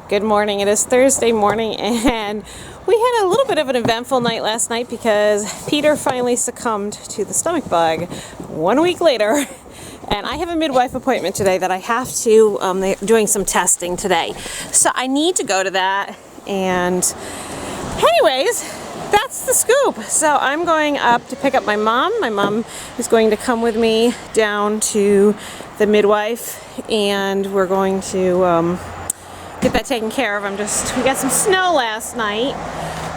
Good morning. It is Thursday morning, and we had a little bit of an eventful night last night because Peter finally succumbed to the stomach bug 1 week later. And I have a midwife appointment today that I have to, they're doing some testing today. So I need to go to that. And anyways, that's the scoop. So I'm going up to pick up my mom. My mom is going to come with me down to the midwife, and we're going to get that taken care of. We got some snow last night,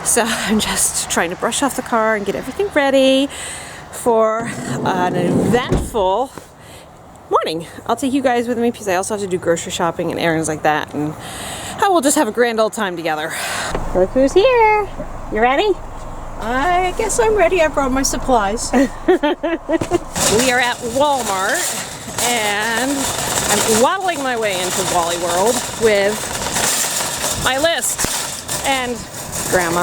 so I'm just trying to brush off the car and get everything ready for an eventful morning. I'll take you guys with me because I also have to do grocery shopping and errands like that, and I will just have a grand old time together. Look who's here. You ready? I guess I'm ready. I brought my supplies. We are at Walmart, and I'm waddling my way into Wally World with my list and Grandma.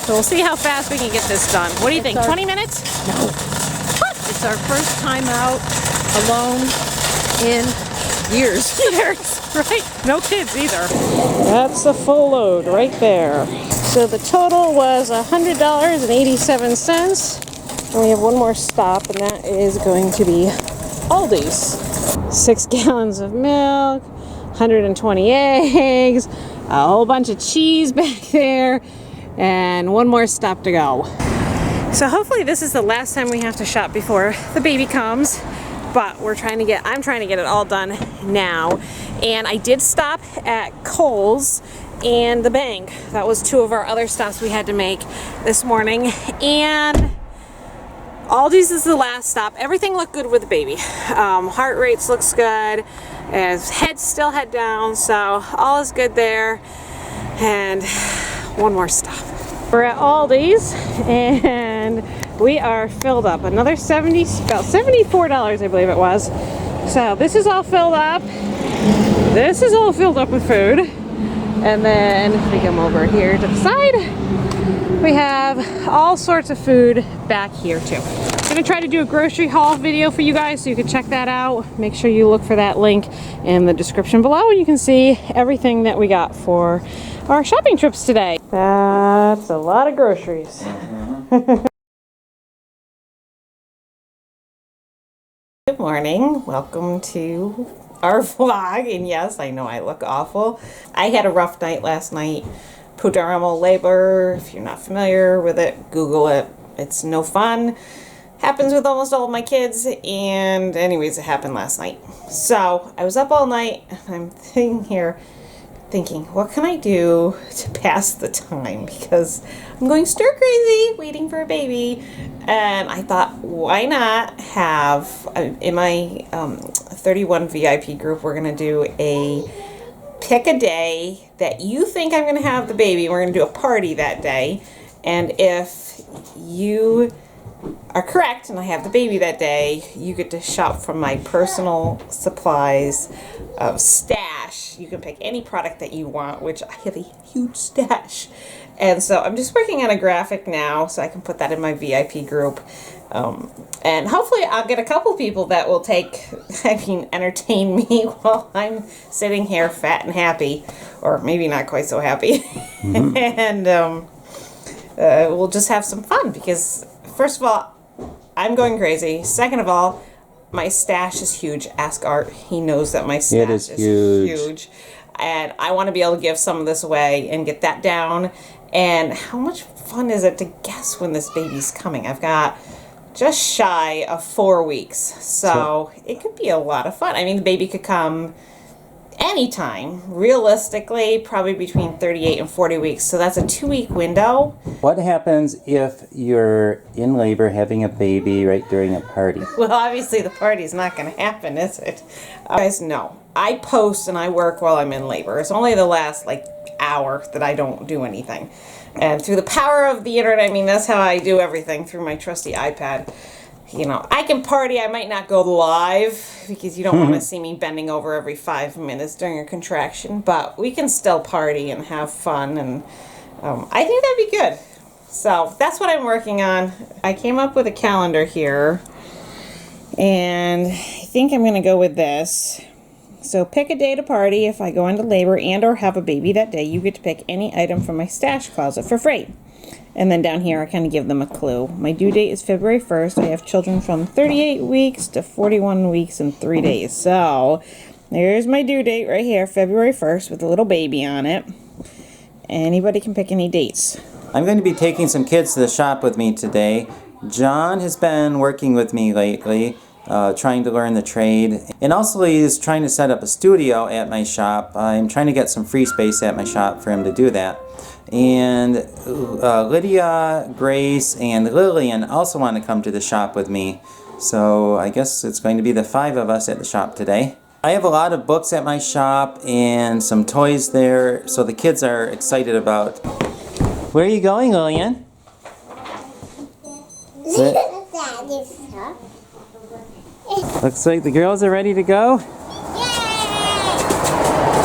So we'll see how fast we can get this done. What do you think? 20 minutes? No. What? It's our first time out alone in years. Right? No kids either. That's a full load right there. So the total was $100.87. And we have one more stop, and that is going to be Aldi's. 6 gallons of milk, 120 eggs, a whole bunch of cheese back there, and one more stop to go. So hopefully this is the last time we have to shop before the baby comes, but I'm trying to get it all done now. And I did stop at Kohl's and the bank. That was 2 of our other stops we had to make this morning. And Aldi's is the last stop. Everything looked good with the baby. Heart rates looks good. His head down, so all is good there. And one more stop. We're at Aldi's, and we are filled up. Another about $74, I believe it was. So this is all filled up. This is all filled up with food. And then if we come over here to the side, we have all sorts of food back here too. I'm gonna try to do a grocery haul video for you guys so you can check that out. Make sure you look for that link in the description below, and you can see everything that we got for our shopping trips today. That's a lot of groceries. Good morning. Welcome to our vlog. And yes, I know I look awful. I had a rough night last night. Prodromal labor. If you're not familiar with it, Google it. It's no fun. Happens with almost all of my kids, and anyways, it happened last night. So I was up all night, and I'm sitting here thinking, what can I do to pass the time? Because I'm going stir crazy waiting for a baby. And I thought, why not have, in my 31 VIP group, we're going to do pick a day that you think I'm going to have the baby. We're going to do a party that day. And if you are correct and I have the baby that day, you get to shop from my personal supplies of stash. You can pick any product that you want, which I have a huge stash. And so I'm just working on a graphic now so I can put that in my VIP group. And hopefully I'll get a couple people that will entertain me while I'm sitting here fat and happy, or maybe not quite so happy. Mm-hmm. And we'll just have some fun because, first of all, I'm going crazy. Second of all, my stash is huge. Ask Art. He knows that my stash is huge. And I want to be able to give some of this away and get that down. And how much fun is it to guess when this baby's coming? I've got just shy of 4 weeks. So it could be a lot of fun. I mean, the baby could come anytime. Realistically, probably between 38 and 40 weeks. So that's a 2-week window. What happens if you're in labor having a baby right during a party? Well, obviously the party's not going to happen, is it? You guys know, I post and I work while I'm in labor. It's only the last hour that I don't do anything. And through the power of the internet, I mean, that's how I do everything, through my trusty iPad. You know, I can party. I might not go live because you don't want to see me bending over every 5 minutes during a contraction, but we can still party and have fun, and I think that'd be good. So that's what I'm working on. I came up with a calendar here, and I think I'm going to go with this. So pick a day to party. If I go into labor and or have a baby that day, you get to pick any item from my stash closet for free. And then down here, I kind of give them a clue. My due date is February 1st. I have children from 38 weeks to 41 weeks and 3 days. So there's my due date right here, February 1st, with a little baby on it. Anybody can pick any dates. I'm going to be taking some kids to the shop with me today. John has been working with me lately, trying to learn the trade. And also he's trying to set up a studio at my shop. I'm trying to get some free space at my shop for him to do that. And Lydia, Grace, and Lillian also want to come to the shop with me. So I guess it's going to be the 5 of us at the shop today. I have a lot of books at my shop and some toys there, so the kids are excited about. Where are you going, Lillian? Looks like the girls are ready to go. Yay!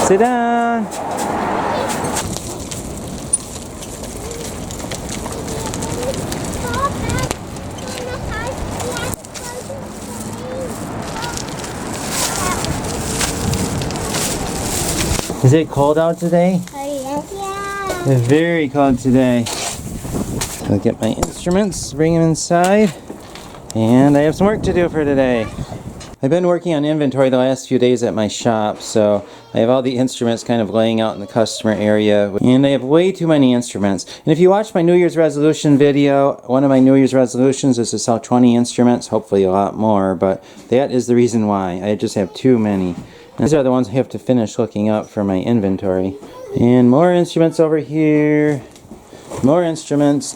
Sit down. Is it cold out today? Yeah. It's very cold today. I'll get my instruments, bring them inside, and I have some work to do for today. I've been working on inventory the last few days at my shop, so I have all the instruments kind of laying out in the customer area, and I have way too many instruments. And if you watch my New Year's resolution video, one of my New Year's resolutions is to sell 20 instruments, hopefully a lot more, but that is the reason why. I just have too many. And these are the ones I have to finish looking up for my inventory. And more instruments over here. More instruments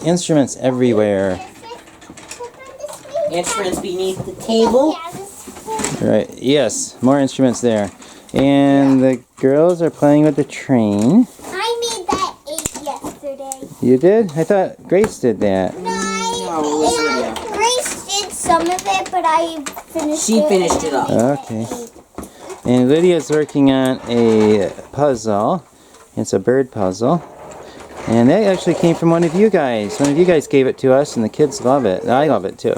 everywhere. Instruments beneath the table. Right, yes, more instruments there. And the girls are playing with the train. I made that 8 yesterday. You did? I thought Grace did that. Grace did some of it, but I finished it. She finished it up. Okay. And Lydia's working on a puzzle. It's a bird puzzle. And that actually came from one of you guys. One of you guys gave it to us, and the kids love it. I love it too.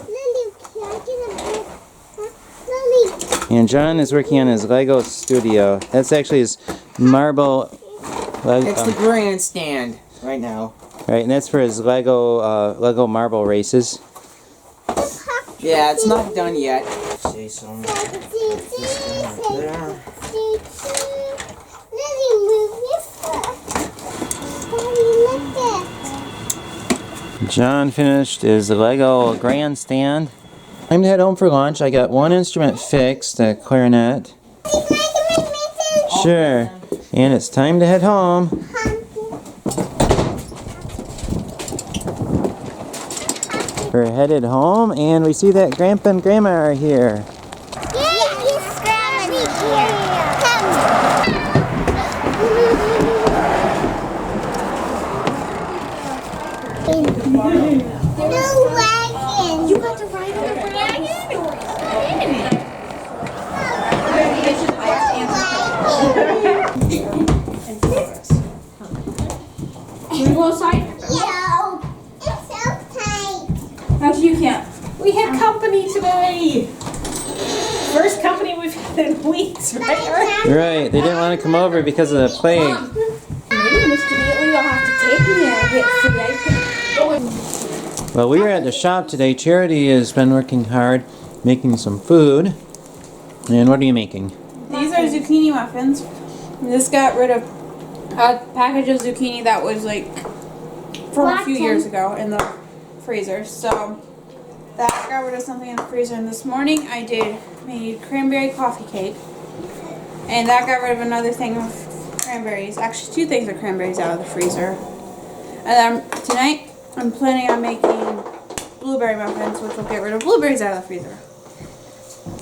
And John is working on his Lego studio. That's actually his marble. It's the grandstand right now. Right, and that's for his Lego marble races. Yeah, it's not done yet. Say some. John finished his Lego grandstand. I'm to head home for lunch. I got one instrument fixed, a clarinet. Sure. And it's time to head home. We're headed home, and we see that Grandpa and Grandma are here. You got to ride on a wagon? Can we go outside? No, it's so tight. Actually, you can't. We had company today. First company we've had in weeks, right? Right, they didn't want to come over because of the plague. Maybe Mr. Neely will have to take me there and get free ice cream. Well, we were at the shop today. Charity has been working hard making some food. And what are you making? These are zucchini muffins. This got rid of a package of zucchini that was like from a few years ago in the freezer. So that got rid of something in the freezer. And this morning I made cranberry coffee cake. And that got rid of another thing of cranberries. Actually, 2 things of cranberries out of the freezer. And then tonight I'm planning on making blueberry muffins, which will get rid of blueberries out of the freezer.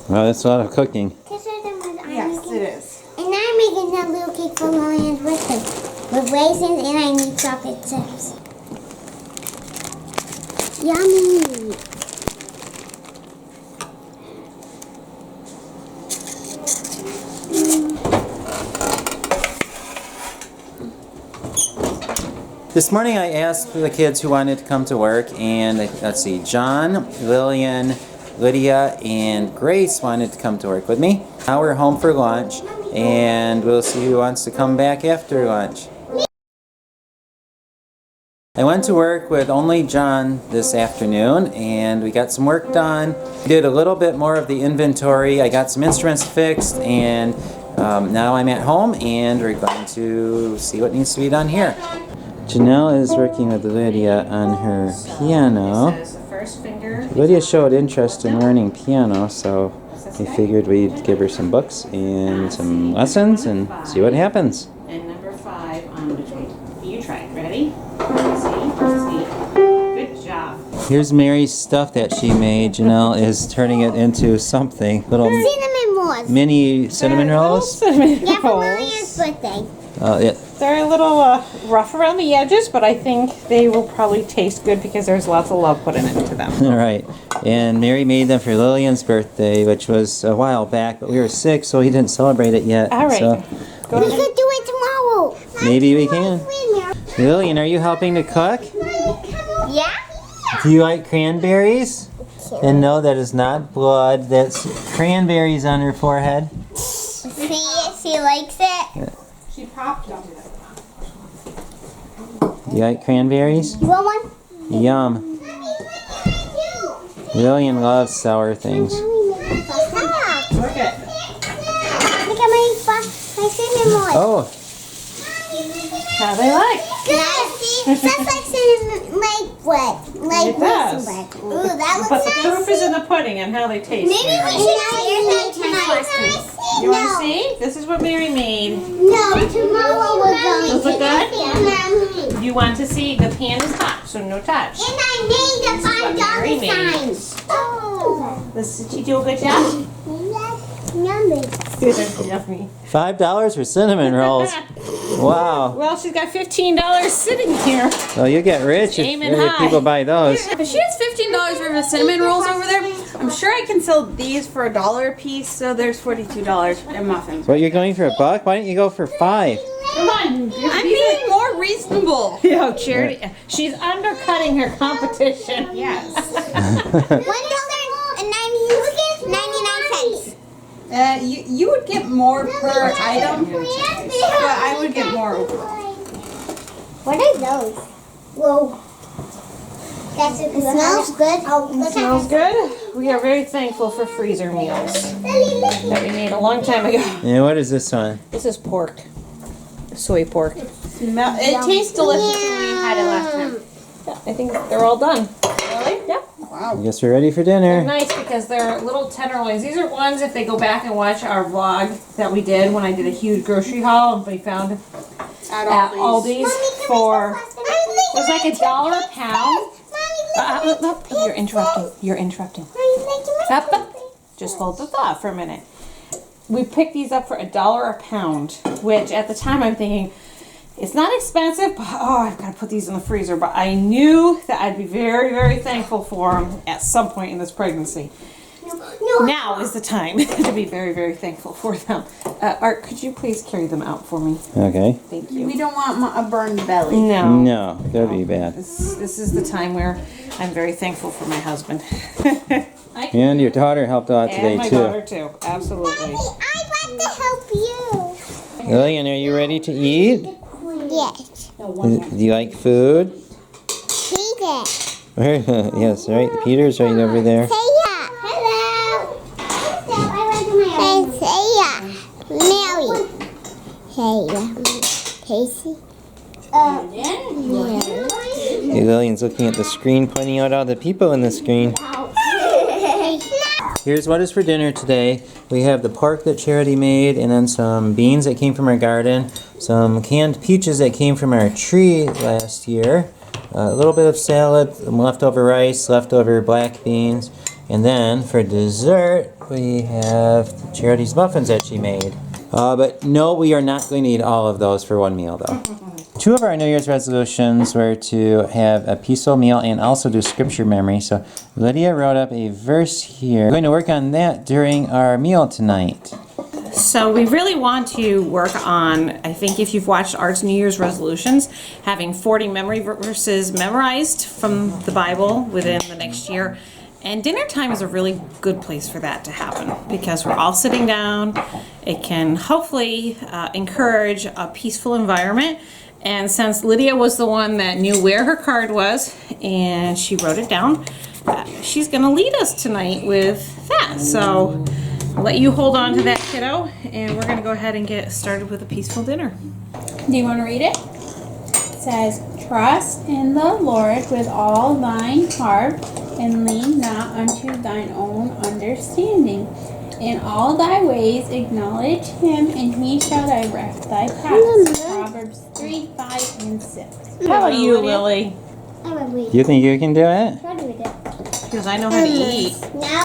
Well, that's a lot of cooking. Yes, it is. And I'm making that little cake for Lillian's birthday with raisins, and I need chocolate chips. Yummy! This morning I asked the kids who wanted to come to work, and let's see, John, Lillian, Lydia, and Grace wanted to come to work with me. Now we're home for lunch, and we'll see who wants to come back after lunch. I went to work with only John this afternoon, and we got some work done. Did a little bit more of the inventory. I got some instruments fixed, and now I'm at home, and we're going to see what needs to be done here. Janelle is working with Lydia on her piano. Lydia showed interest in learning piano, so we figured we'd give her some books and some lessons and see what happens. And number 5 on between. You try it. Ready? See? Good job. Here's Mary's stuff that she made. Janelle is turning it into something. Little Cinnamon rolls. mini cinnamon rolls. Yeah, for Lillian's birthday. Oh, yeah. They're a little rough around the edges, but I think they will probably taste good because there's lots of love put into them. All right. And Mary made them for Lillian's birthday, which was a while back, but we were sick, so we didn't celebrate it yet. All right. So We could do it tomorrow. maybe we can. Lillian, are you helping to cook? Yeah? Do you like cranberries? And no, that is not blood. That's cranberries on her forehead. See, she likes it. She popped them. Do you like cranberries? You want one? Yum. Lillian loves sour things. Look at my cinnamon rolls. Oh, how they like. That's like cinnamon, like what? Like It does. bread. Ooh, that But the looks proof nice. is in the pudding and how they taste. Maybe we Mary. should share that tonight. You want to see? This is what Mary made. No, tomorrow we're going Does it look good? to. And You want to see? The pan is hot, so no touch. I made This is what Mary the made. $5 signs. Oh, Did she do a good job? that's yummy. Yummy. $5 for cinnamon rolls. Wow. Well, she's got $15 sitting here. Well, you get rich if Aiming if high. people buy those. If she has $15 worth of cinnamon rolls over there, I'm sure I can sell these for $1 a piece. So there's $42 in muffins. What, you're going for $1? Why don't you go for 5? Come on. I'm being more reasonable. Yo, Charity. She's undercutting her competition. Yes. $1.99. You would get more per item, but I would get more overall. What are those? Whoa. It smells good. Oh, It smells good. We are very thankful for freezer meals that we made a long time ago. And what is this one? This is pork. Soy pork. It tastes delicious when we had it last time. Yeah, I think they're all done. Really? Yep. I guess we're ready for They're dinner. nice because they're little tenderloins. These are ones, if they go back and watch our vlog that we did when I did a huge grocery haul and we found At at Aldi's. Aldi's for, it was like $1 a pound. Look, you're interrupting. You're interrupting. Up, up. Just hold the thought for a minute. We picked these up for $1 a pound, which at the time I'm thinking, it's not expensive, but oh, I've got to put these in the freezer. But I knew that I'd be very, very thankful for them at some point in this pregnancy. Now is the time to be very, very thankful for them. Art, could you please carry them out for me? Okay. Thank you. We don't want a burned belly. No. No, that'd be bad. This is the time where I'm very thankful for my husband. And your daughter helped out today And my too. daughter too. Absolutely. I'd like to help you. Lillian, are you ready to eat? Yes. Do you like food? Peter. Yes, right. Peter's right over there. Saya. Hello. Hey, Saya. Mary. Saya. Casey. Yeah. Hey, Lillian's looking at the screen, pointing out all the people in the screen. Here's what is for dinner today. We have the pork that Charity made, and then some beans that came from our garden, some canned peaches that came from our tree last year, a little bit of salad, some leftover rice, leftover black beans, and then for dessert we have Charity's muffins that she made. But no, we are not going to eat all of those for one meal though. Two of our New Year's resolutions were to have a peaceful meal and also do scripture memory. So Lydia wrote up a verse here. We're going to work on that during our meal tonight. So we really want to work on, I think if you've watched Art's New Year's resolutions, having 40 memory verses memorized from the Bible within the next year. And dinner time is a really good place for that to happen because we're all sitting down. It can hopefully encourage a peaceful environment. And since Lydia was the one that knew where her card was and she wrote it down, she's going to lead us tonight with that. So I'll let you hold on to that, kiddo, and we're going to go ahead and get started with a peaceful dinner. Do you want to read it? It says, "Trust in the Lord with all thine heart, and lean not unto thine own understanding. In all thy ways acknowledge him, and he shall direct thy paths." Proverbs 3, 5, and 6. How about you, Lily? I will read. You think you can do it? Try to read it. Because I know how to eat. Now